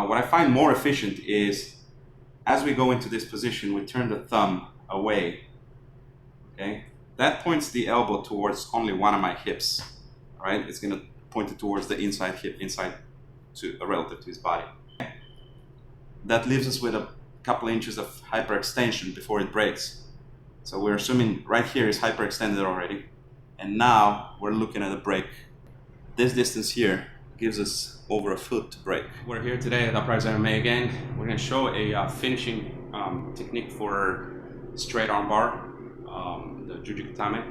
What I find more efficient is, as we go into this position, we turn the thumb away, okay? That points the elbow towards only one of my hips, all right? It's gonna point it towards the inside hip, inside to relative to his body. Okay? That leaves us with a couple inches of hyperextension before it breaks. So we're assuming right here is hyperextended already, and now we're looking at a break. This distance here gives us over a foot to break. We're here today at Uprise MMA again. We're going to show a finishing technique for straight armbar, the jiu-jitsu.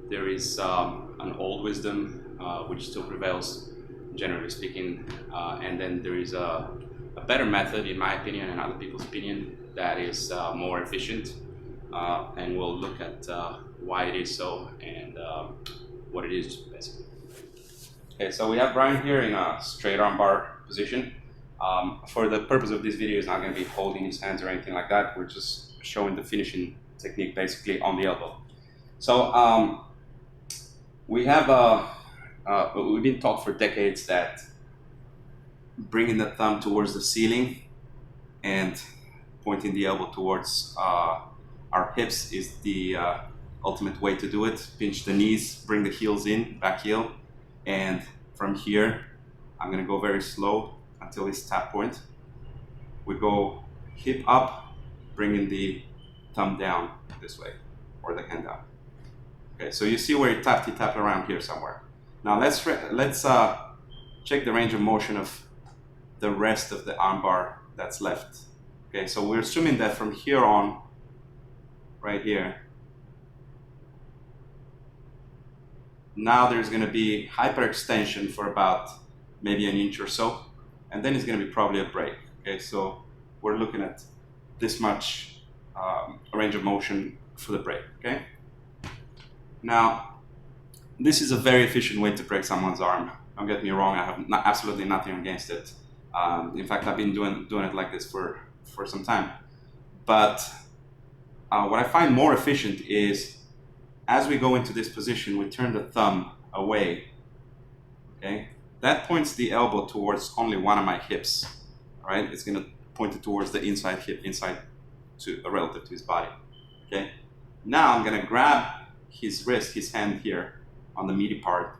There is an old wisdom which still prevails, generally speaking, and then there is a better method, in my opinion and other people's opinion, that is more efficient, and we'll look at why it is so and what it is, basically. Okay, so we have Brian here in a straight armbar position. For the purpose of this video, he's not going to be holding his hands or anything like that. We're just showing the finishing technique basically on the elbow. So we've been taught for decades that bringing the thumb towards the ceiling and pointing the elbow towards our hips is the ultimate way to do it. Pinch the knees, bring the heels in, back heel. And from here, I'm going to go very slow until it's tap point. We go hip up, bringing the thumb down this way, or the hand down. Okay, so you see where he tapped around here somewhere. Now let's check the range of motion of the rest of the armbar that's left. Okay, so we're assuming that from here on, right here, now there's going to be hyperextension for about maybe an inch or so, and then it's going to be probably a break. Okay, so we're looking at this much range of motion for the break. Okay, now this is a very efficient way to break someone's arm. Don't get me wrong, I have absolutely nothing against it. In fact, I've been doing it like this for some time. But what I find more efficient is, as we go into this position, we turn the thumb away, okay? That points the elbow towards only one of my hips, all right? It's gonna point it towards the inside hip, inside to relative to his body, okay? Now I'm gonna grab his wrist, his hand here on the meaty part,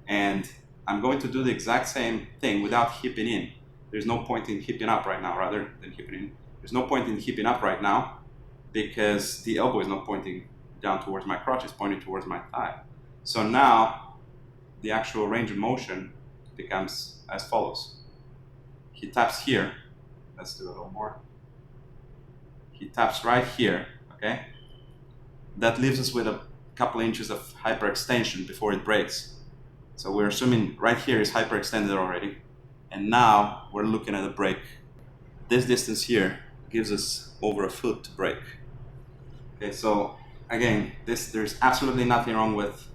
and I'm going to do the exact same thing without hipping in. There's no point in hipping up right now, rather than hipping in. There's no point in hipping up right now because the elbow is not pointing down towards my crotch, is pointing towards my thigh. So now the actual range of motion becomes as follows. He taps here. Let's do a little more. He taps right here, okay? That leaves us with a couple inches of hyperextension before it breaks. So we're assuming right here is hyperextended already, and now we're looking at a break. This distance here gives us over a foot to break. Okay, so again, there's absolutely nothing wrong with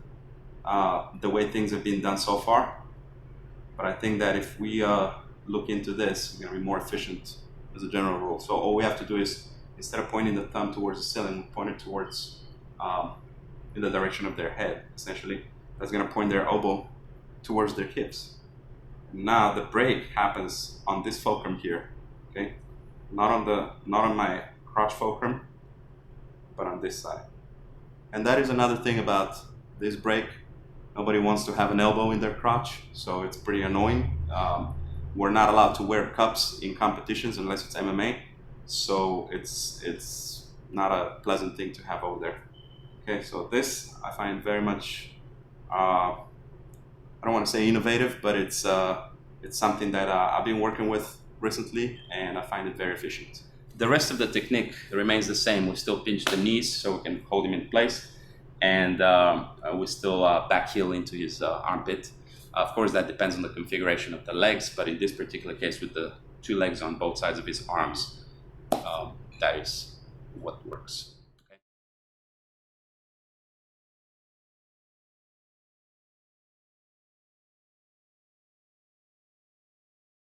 the way things have been done so far, but I think that if we look into this, we're going to be more efficient as a general rule. So all we have to do is, instead of pointing the thumb towards the ceiling, we point it towards in the direction of their head, essentially. That's going to point their elbow towards their hips. Now the break happens on this fulcrum here, okay? Not on my crotch fulcrum, but on this side. And that is another thing about this break. Nobody wants to have an elbow in their crotch, so it's pretty annoying. We're not allowed to wear cups in competitions unless it's MMA, so it's not a pleasant thing to have over there. Okay, so this I find very much, I don't want to say innovative, but it's something that I've been working with recently, and I find it very efficient. The rest of the technique remains the same. We still pinch the knees so we can hold him in place, and we still back heel into his armpit. Of course, that depends on the configuration of the legs, but in this particular case, with the two legs on both sides of his arms, that is what works.